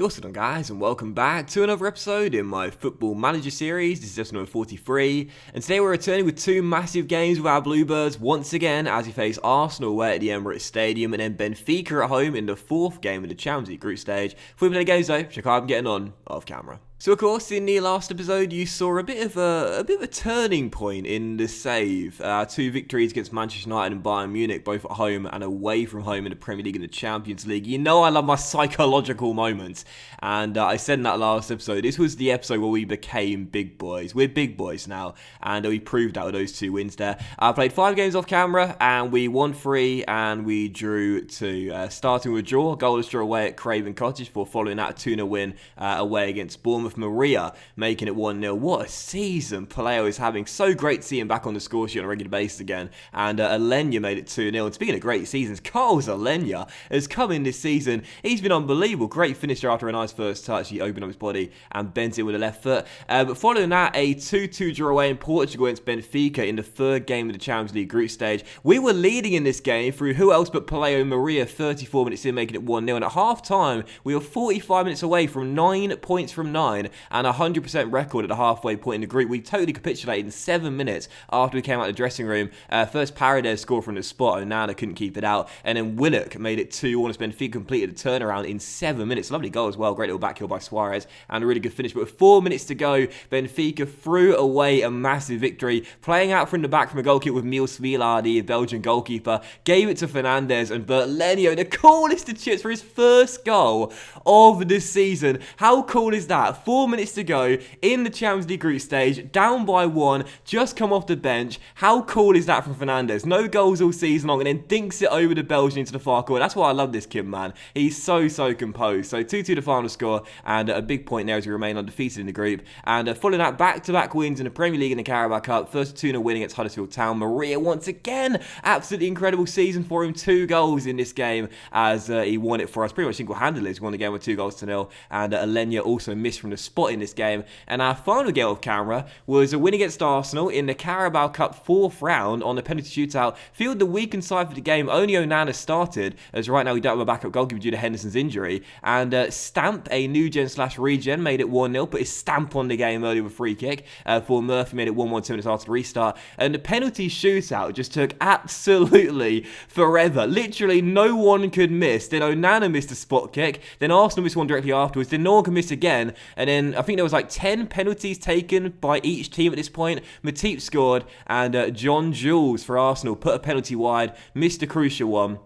Hey, what's going on, guys, and welcome back to another episode in my Football Manager series. This is episode number 43, and today we're returning with two massive games with our Bluebirds once again as we face Arsenal away at the Emirates Stadium and then Benfica at home in the fourth game of the Champions League group stage. Before we play the games though, check out how I'm getting on off camera. So of course, in the last episode, you saw a bit of a turning point in the save. Two victories against Manchester United and Bayern Munich, both at home and away from home in the Premier League and the Champions League. You know I love my psychological moments, and I said in that last episode, this was the episode where we became big boys. We're big boys now, and we proved that with those two wins there. I played 5 games off camera, and we won 3, and we drew 2. Starting with a draw, goalless draw away at Craven Cottage before following that a 2-0 win away against Bournemouth. Maria making it 1-0. What a season Paleo is having. So great to see him back on the score sheet on a regular basis again. And Alenya made it 2-0. And speaking of great seasons, Carlos Alenya has come in this season. He's been unbelievable. Great finisher after a nice first touch. He opened up his body and bent it with a left foot. But following that, a 2-2 draw away in Portugal against Benfica in the third game of the Champions League group stage. We were leading in this game through who else but Paleo Maria 34 minutes in, making it 1-0. And at half time, we were 45 minutes away from 9 points from 9. And a 100% record at the halfway point in the group. We totally capitulated in 7 minutes after we came out of the dressing room. First Paredes scored from the spot, and Nana couldn't keep it out. And then Willock made it 2-1 as Benfica completed a turnaround in 7 minutes. Lovely goal as well. Great little back heel by Suarez and a really good finish. But with 4 minutes to go, Benfica threw away a massive victory. Playing out from the back from a goal kick with Mil Svilard, the Belgian goalkeeper, gave it to Fernandes, and Bert Lenio, the coolest of chips for his first goal of the season. How cool is that? 4 minutes to go in the Champions League group stage, down by 1, just come off the bench. How cool is that from Fernandes? No goals all season long, and then dinks it over the Belgian into the far corner. That's why I love this kid, man. He's so composed. So 2-2 the final score, and a big point there as we remain undefeated in the group. And following that, back-to-back wins in the Premier League and the Carabao Cup. First 2-0 win against Huddersfield Town. Maria once again, absolutely incredible season for him. 2 goals in this game as he won it for us pretty much single-handedly. He won the game with 2-0. And Alenya also missed from the spot in this game. And our final game off camera was a win against Arsenal in the Carabao Cup 4th round on the penalty shootout. Field the weakened side for the game. Only Onana started, as right now we don't have a backup goalkeeper due to Henderson's injury. And Stamp, a new gen/regen, made it 1-0, put his stamp on the game early with a free kick. For Murphy made it 1-1 2 minutes after the restart. And the penalty shootout just took absolutely forever. Literally no one could miss. Then Onana missed a spot kick. Then Arsenal missed one directly afterwards. Then no one could miss again. And then I think there was like 10 penalties taken by each team at this point. Matip scored, and John Jules for Arsenal put a penalty wide, missed a crucial one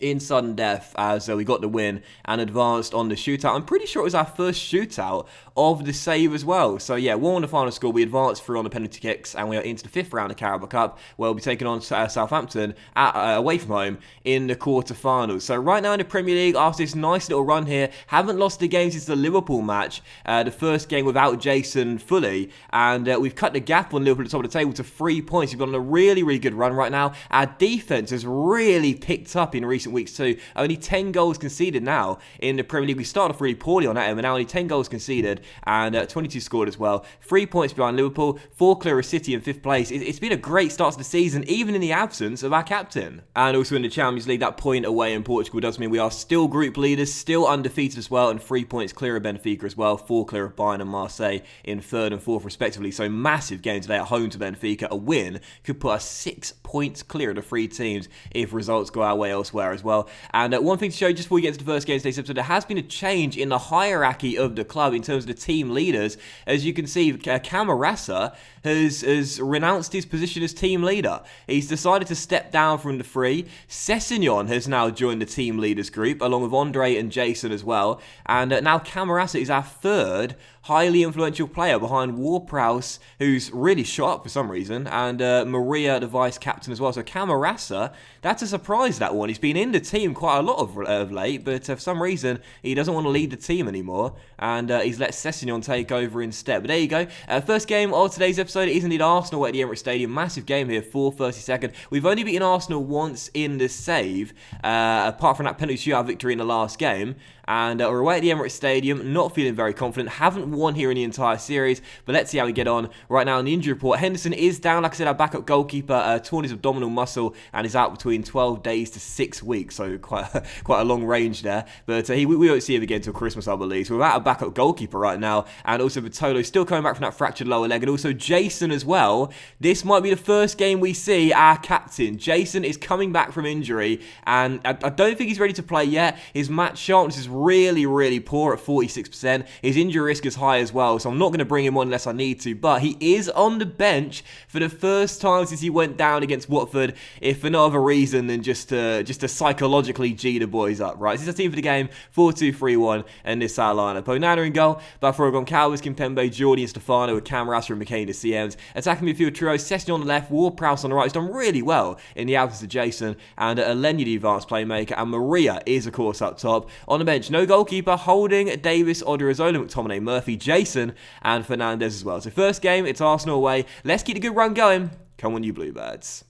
in sudden death as we got the win and advanced on the shootout. I'm pretty sure it was our first shootout of the save as well. So yeah, 1-1 the final score. We advanced through on the penalty kicks, and we are into the 5th round of Carabao Cup, where we'll be taking on Southampton away from home in the quarterfinals. So right now in the Premier League, after this nice little run here, haven't lost a game since the Liverpool match, the first game without Jason fully, and we've cut the gap on Liverpool at the top of the table to 3 points. We've got on a really good run right now. Our defense has really picked up in recent weeks too. Only 10 goals conceded now in the Premier League. We started off really poorly on that end, but now only 10 goals conceded and 22 scored as well. 3 points behind Liverpool, 4 clear of City in 5th place. It's been a great start to the season, even in the absence of our captain. And also in the Champions League, that point away in Portugal does mean we are still group leaders, still undefeated as well, and 3 points clear of Benfica as well, 4 clear of Bayern and Marseille in 3rd and 4th respectively. So massive game today at home to Benfica. A win could put us 6 points clear of the 3 teams if results go our way elsewhere as well. And one thing to show just before we get to the first game of today's episode, there has been a change in the hierarchy of the club in terms of the team leaders. As you can see, Camarasa has renounced his position as team leader. He's decided to step down from the 3. Sessegnon has now joined the team leaders group, along with Andre and Jason as well. And now Camarasa is our 3rd highly influential player behind Ward-Prowse, who's really shot up for some reason, and Maria, the vice captain as well. So Camarasa, that's a surprise, that one. He's been in the team quite a lot of late, but for some reason, he doesn't want to lead the team anymore, and he's let Sessegnon take over instead. But there you go. First game of today's episode is indeed Arsenal at the Emirates Stadium. Massive game here, 4:32. We've only beaten Arsenal once in the save, apart from that penalty shootout victory in the last game. And we're away at the Emirates Stadium, not feeling very confident, haven't won here in the entire series, but let's see how we get on. Right now in the injury report, Henderson is down, like I said, our backup goalkeeper, torn his abdominal muscle and is out between 12 days to 6 weeks, so quite a long range there. But we won't see him again until Christmas, I believe. So we're without a backup goalkeeper right now, and also Vitolo still coming back from that fractured lower leg, and also Jason as well. This might be the first game we see our captain. Jason is coming back from injury, and I don't think he's ready to play yet. His match sharpness is really poor at 46%. His injury risk is high as well, so I'm not going to bring him on unless I need to, but he is on the bench for the first time since he went down against Watford, if for no other reason than just to psychologically G the boys up, right? This is the team for the game, 4-2-3-1, and this our lineup. Onana in goal, Buffalo, Goncalves, Kimpembe, Jordi and Stefano with Camarasa and McCain as CMs. Attacking midfield trio, Session on the left, Ward-Prowse on the right. He's done really well in the absence of Jason, and Elneny, the advanced playmaker, and Maria is, of course, up top. On the bench, no goalkeeper, Holding, Davis, Odorizola, McTominay, Murphy, Jason, and Fernandez as well. So first game, it's Arsenal away. Let's keep the good run going. Come on, you Bluebirds.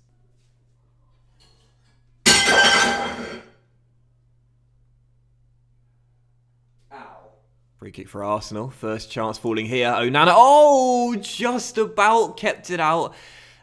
Free kick for Arsenal. First chance falling here. Onana. Oh, just about kept it out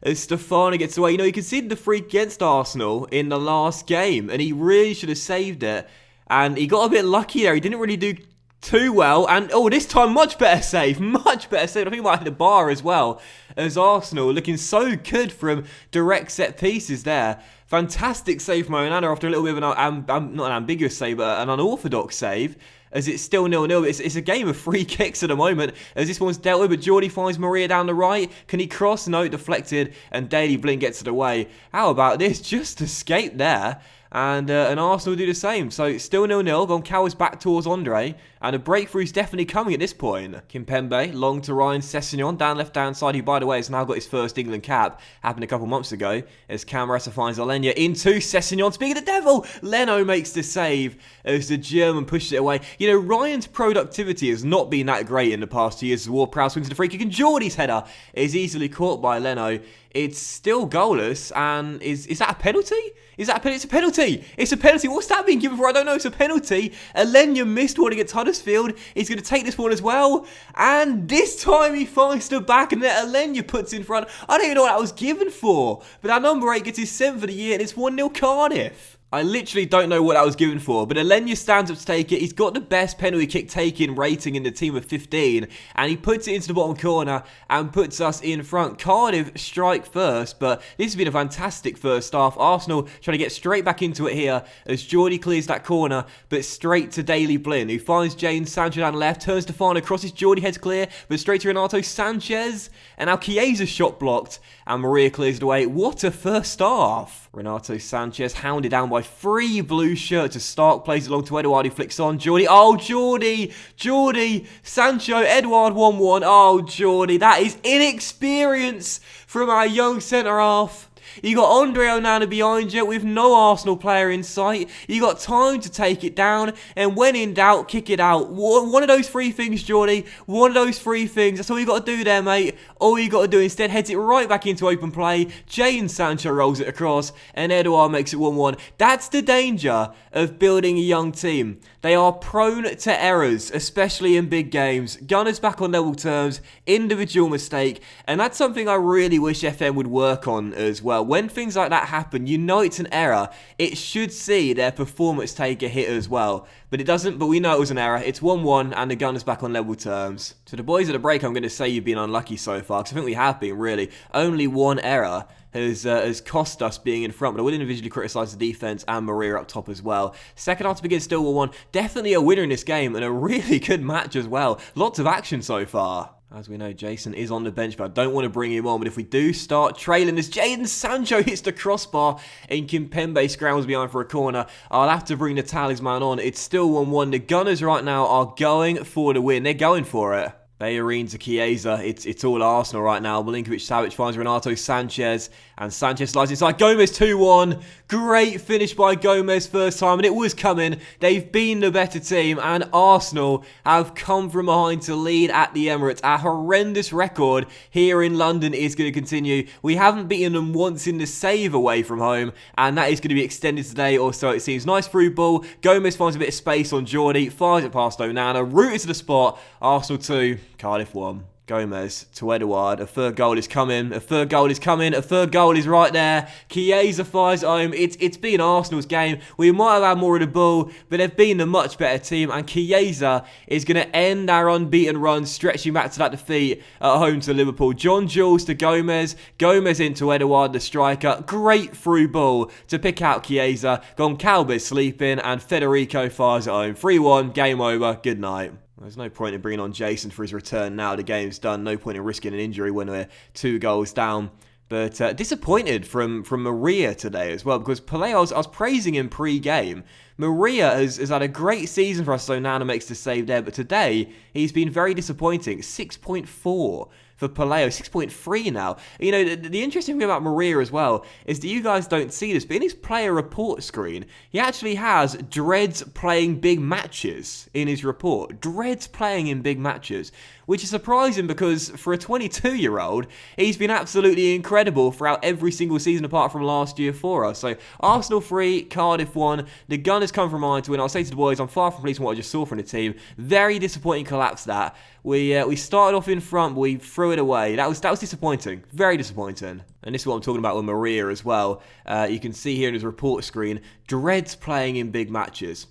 as Stefano gets away. You know, he conceded the free against Arsenal in the last game, and he really should have saved it. And he got a bit lucky there. He didn't really do too well. And, oh, this time, much better save. Much better save. I think he might hit the bar as well, as Arsenal looking so good from direct set pieces there. Fantastic save from Onana after a little bit of not an ambiguous save, but an unorthodox save, as it's still 0-0. It's a game of free kicks at the moment, as this one's dealt with, but Jordi finds Maria down the right. Can he cross? No, deflected, and Daily Blind gets it away. How about this? Just escape there. And Arsenal do the same. So still 0-0. Goncalves back towards Andre. And a breakthrough's definitely coming at this point. Kimpembe, long to Ryan Sessegnon, down left-hand side, who, by the way, has now got his first England cap. Happened a couple months ago. As Camarasa finds Elneny into Sessegnon. Speaking of the devil, Leno makes the save as the German pushes it away. You know, Ryan's productivity has not been that great in the past 2 years as Ward-Prowse swings the free kick. And Jordi's header is easily caught by Leno. It's still goalless, and is that a penalty? Is that a penalty? It's a penalty! It's a penalty! What's that being given for? I don't know, it's a penalty. Elneny missed one against Huddersfield. He's going to take this one as well. And this time he finds the back, and then Elneny puts in front. I don't even know what that was given for. But our number 8 gets his 7th for the year, and it's 1-0 Cardiff. I literally don't know what that was given for, but Elneny stands up to take it. He's got the best penalty kick taking rating in the team of 15, and he puts it into the bottom corner and puts us in front. Cardiff strike first, but this has been a fantastic first half. Arsenal trying to get straight back into it here as Jordi clears that corner, but straight to Daily Blind, who finds Jadon Sancho down left, turns Stefano, crosses, Jordi heads clear, but straight to Renato Sanchez, and now Chiesa's shot blocked, and Maria clears it away. What a first half! Renato Sanchez hounded down by 3 blue shirts as Stark plays along to Edouard, who flicks on. Jordi, oh Jordi, Sancho, Edouard 1-1. Oh Jordi, that is inexperience from our young centre-half. You got Andre Onana behind you with no Arsenal player in sight. You got time to take it down, and when in doubt, kick it out. One of those 3 things, Jordi. One of those 3 things. That's all you got to do there, mate. All you got to do instead heads it right back into open play. Jadon Sancho rolls it across, and Edouard makes it 1-1. That's the danger of building a young team. They are prone to errors, especially in big games. Gunners back on level terms, individual mistake, and that's something I really wish FM would work on as well. When things like that happen, you know it's an error. It should see their performance take a hit as well. But it doesn't, but we know it was an error. It's 1-1, and the Gunners back on level terms. To the boys at the break, I'm going to say you've been unlucky so far, because I think we have been, really. Only one error has cost us being in front, but I would individually criticise the defence and Maria up top as well. Second half to begin, still 1-1. Definitely a winner in this game, and a really good match as well. Lots of action so far. As we know, Jason is on the bench, but I don't want to bring him on. But if we do start trailing, as Jadon Sancho hits the crossbar and Kimpembe scrambles behind for a corner, I'll have to bring the talisman on. It's still 1-1. The Gunners right now are going for the win. They're going for it. Bellerin to Chiesa. It's all Arsenal right now. Milinkovic-Savic finds Renato Sanchez. And Sanchez slides inside. Gomez 2-1. Great finish by Gomez first time. And it was coming. They've been the better team. And Arsenal have come from behind to lead at the Emirates. A horrendous record here in London is going to continue. We haven't beaten them once in the save away from home. And that is going to be extended today, or so it seems. Nice through ball. Gomez finds a bit of space on Jordi. Fires it past Onana. Rooted to the spot. Arsenal 2. Cardiff 1. Gomez to Edouard. A third goal is coming. A third goal is coming. A third goal is right there. Chiesa fires home. It's been Arsenal's game. We might have had more of the ball, but they've been the much better team. And Chiesa is going to end our unbeaten run, stretching back to that defeat at home to Liverpool. John Jules to Gomez. Gomez into Edouard, the striker. Great through ball to pick out Chiesa. Goncalves sleeping, and Federico fires it home. 3-1. Game over. Good night. There's no point in bringing on Jason for his return now. The game's done. No point in risking an injury when we're 2 goals down. But disappointed from Maria today as well, because Pelé, I was praising him pre-game. Maria has had a great season for us, so Nana makes the save there. But today, he's been very disappointing. 6.4 for Paleo, 6.3 now. You know, the interesting thing about Maria as well is that you guys don't see this, but in his player report screen, he actually has Dreads playing big matches in his report. Dreads playing in big matches, which is surprising because for a 22-year-old, he's been absolutely incredible throughout every single season apart from last year for us. So Arsenal 3, Cardiff 1. The Gunners come from behind to win. I'll say to the boys, I'm far from pleased with what I just saw from the team. Very disappointing collapse that. We started off in front, but we threw it away. That was disappointing. Very disappointing. And this is what I'm talking about with Maria as well. You can see here in his report screen, Dreads playing in big matches.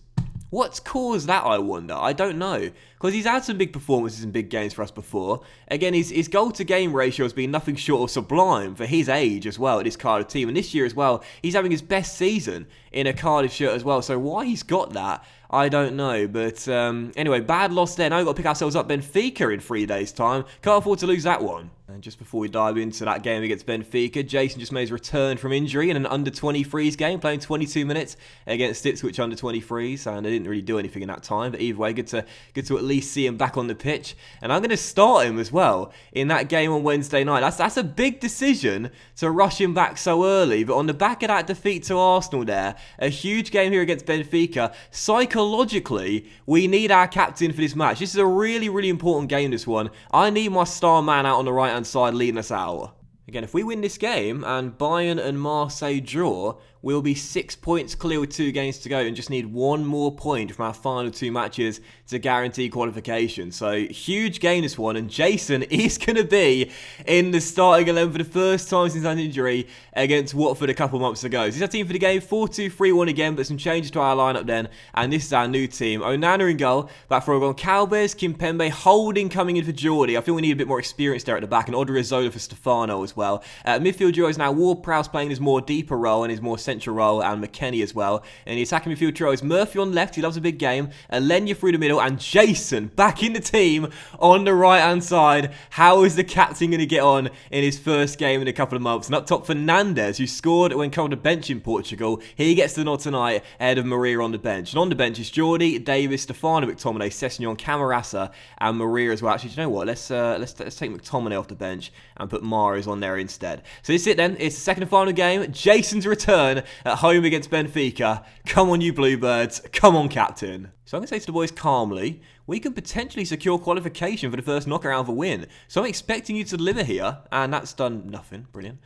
What's caused that, I wonder? I don't know. Because he's had some big performances in big games for us before. Again, his goal-to-game ratio has been nothing short of sublime for his age as well at this Cardiff team. And this year as well, he's having his best season in a Cardiff shirt as well. So why he's got that, I don't know. But anyway, bad loss there. Now we've got to pick ourselves up Benfica in 3 days' time. Can't afford to lose that one. And just before we dive into that game against Benfica, Jason just made his return from injury in an under-23s game, playing 22 minutes against Ipswich under-23s, and they didn't really do anything in that time. But either way, good to at least see him back on the pitch. And I'm going to start him as well in that game on Wednesday night. That's a big decision to rush him back so early. But on the back of that defeat to Arsenal there, a huge game here against Benfica, psychologically, we need our captain for this match. This is a really, really important game, this one. I need my star man out on the right-hand side leading us out. Again, if we win this game and Bayern and Marseille draw, we'll be 6 points clear with 2 games to go and just need 1 more point from our final 2 matches to guarantee qualification. So, huge game this one, and Jason is going to be in the starting 11 for the first time since an injury against Watford a couple months ago. So, this is our team for the game, 4-2-3-1 again, but some changes to our lineup then, and this is our new team. Onana in goal, back for Goncalves, Kimpembe, Holding coming in for Jordi. I feel we need a bit more experience there at the back, and Odriozola for Stefano as well. Midfield duo is now Ward-Prowse playing his more deeper role and his more central role, and McKennie as well. And the attacking midfield trio is Murphy on left, he loves a big game, Alenya through the middle, and Jason back in the team on the right hand side. How is the captain going to get on in his first game in a couple of months? And up top, Fernandes, who scored when called a bench in Portugal. He gets the nod tonight ahead of Maria on the bench. And on the bench is Jordi, Davis, Stefano, McTominay, Sessegnon, Camarasa, and Maria as well. Actually, do you know what? Let's take McTominay off the bench and put Mahrez on there instead. So this is it then. It's the second and final game. Jason's return at home against Benfica. Come on, you Bluebirds. Come on, captain. So I'm going to say to the boys calmly, we can potentially secure qualification for the first knockout of a win. So I'm expecting you to deliver here, and that's done nothing. Brilliant.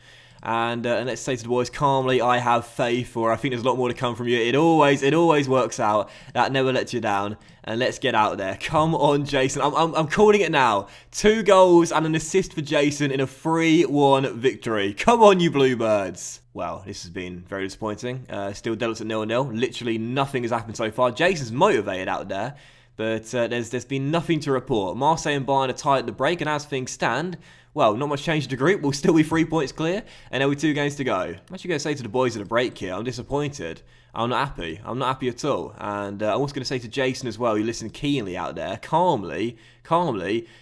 And let's say to the boys calmly, I have faith, or I think there's a lot more to come from you. It always works out. That never lets you down. And let's get out there. Come on, Jason. I'm calling it now. 2 goals and an assist for Jason in a 3-1 victory. Come on, you Bluebirds. Well, this has been very disappointing. Still dealt at 0-0. Literally nothing has happened so far. Jason's motivated out there. But there's been nothing to report. Marseille and Bayern are tied at the break, and as things stand, well, not much change to the group. We'll still be 3 points clear, and there will be 2 games to go. I'm actually going to say to the boys at the break here, I'm disappointed. I'm not happy. I'm not happy at all. And I'm also going to say to Jason as well, you listen keenly out there, calmly,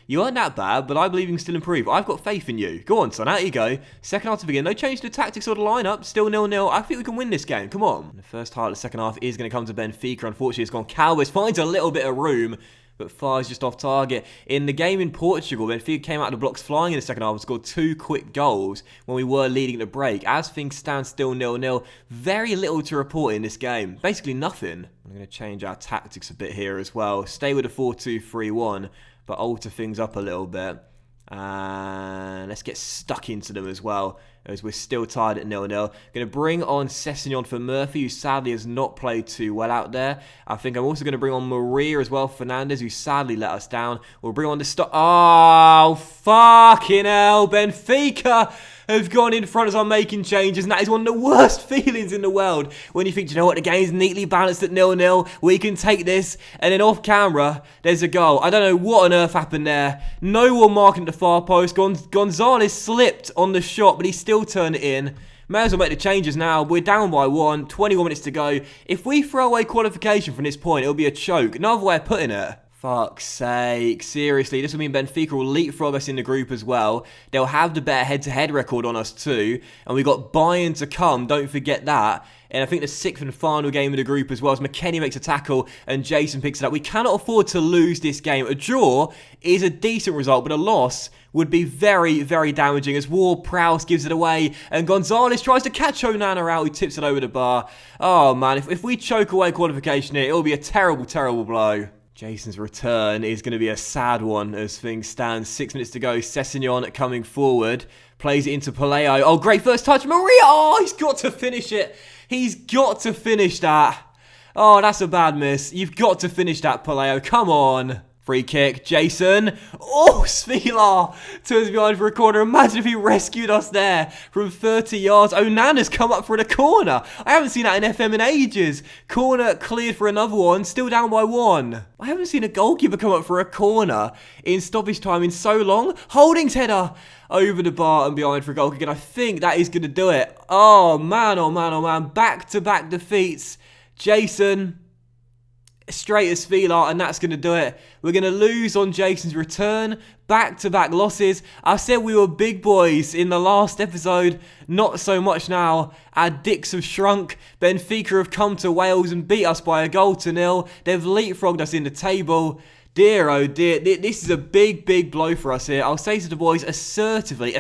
you aren't that bad, but I believe you can still improve. I've got faith in you. Go on, son, out you go. Second half to begin. No change to the tactics or the lineup. Still 0-0. I think we can win this game. Come on. The first half of the second half is going to come to Benfica. Unfortunately, it's gone. Goncalves finds a little bit of room, but fires just off target. In the game in Portugal, Benfica came out of the blocks flying in the second half and scored 2 quick goals when we were leading the break. As things stand still 0-0, very little to report in this game. Basically nothing. I'm going to change our tactics a bit here as well. Stay with a 4-2-3-1, but alter things up a little bit. And let's get stuck into them as well, as we're still tied at 0-0. Going to bring on Sessegnon for Murphy, who sadly has not played too well out there. I think I'm also going to bring on Maria as well, Fernandez, who sadly let us down. We'll bring on the stop. Oh, fucking hell. Benfica have gone in front as I'm making changes, and that is one of the worst feelings in the world. When you think, you know what, the game's neatly balanced at 0-0, we can take this, and then off camera, there's a goal. I don't know what on earth happened there. No one marking the far post. Gonzalez slipped on the shot, but he still turned it in. May as well make the changes now. We're down by 1, 21 minutes to go. If we throw away qualification from this point, it'll be a choke. Another way of putting it. Fuck's sake. Seriously, this will mean Benfica will leapfrog us in the group as well. They'll have the better head-to-head record on us too. And we've got Bayern to come, don't forget that. And I think the 6th and final game of the group as well, as McKennie makes a tackle and Jason picks it up. We cannot afford to lose this game. A draw is a decent result, but a loss would be very, very damaging, as Ward-Prowse gives it away and Gonzalez tries to catch Onana out, who tips it over the bar. Oh man, if we choke away qualification here, it'll be a terrible, terrible blow. Jason's return is going to be a sad one as things stand. 6 minutes to go. Sessegnon coming forward. Plays it into Paleo. Oh, great first touch. Maria. Oh, he's got to finish it. He's got to finish that. Oh, that's a bad miss. You've got to finish that, Paleo. Come on. Free kick, Jason. Oh, Svilar turns behind for a corner. Imagine if he rescued us there from 30 yards. Onana's come up for the corner. I haven't seen that in FM in ages. Corner cleared for another one. Still down by 1. I haven't seen a goalkeeper come up for a corner in stoppage time in so long. Holding's header over the bar and behind for a goal kick. And I think that is going to do it. Oh, man, oh, man, oh, man. Back-to-back defeats. Jason straight as Vilar, and that's going to do it. We're going to lose on Jason's return. Back-to-back losses. I said we were big boys in the last episode. Not so much now. Our dicks have shrunk. Benfica have come to Wales and beat us by 1-0. They've leapfrogged us in the table. Dear, oh dear, this is a big, big blow for us here. I'll say to the boys assertively,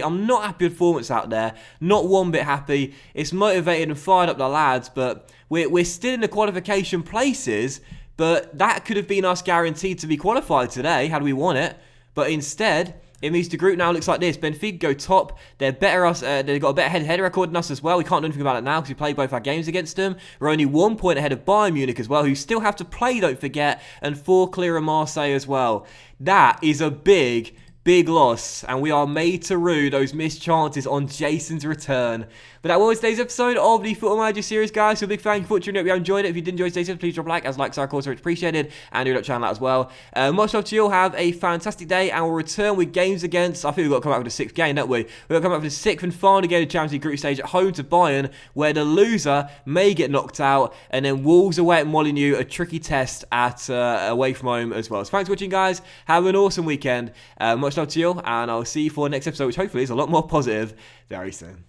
I'm not happy with performance out there. Not one bit happy. It's motivated and fired up the lads, but we're still in the qualification places, but that could have been us guaranteed to be qualified today, had we won it. But instead, it means the group now looks like this. Benfica go top. They're better they've got a better head-to-head record than us as well. We can't do anything about it now because we played both our games against them. We're only 1 point ahead of Bayern Munich as well, who still have to play, don't forget, and 4 clear of Marseille as well. That is a big, big loss, and we are made to rue those missed chances on Jason's return. But that was today's episode of the Football Manager series, guys. So a big thank you for tuning in. If you enjoyed it, if you did enjoy today's episode, please drop a like, as likes are of course appreciated, and do that channel out as well. Much love to you all. Have a fantastic day, and we'll return with games against, I think we've got to come out with the 6th game, don't we? We've got to come out with the 6th and final game of the Champions League group stage at home to Bayern, where the loser may get knocked out, and then Wolves away at Molineux, a tricky test at away from home as well. So thanks for watching, guys. Have an awesome weekend. Much love to you all, and I'll see you for the next episode, which hopefully is a lot more positive very soon.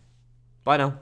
Bye now.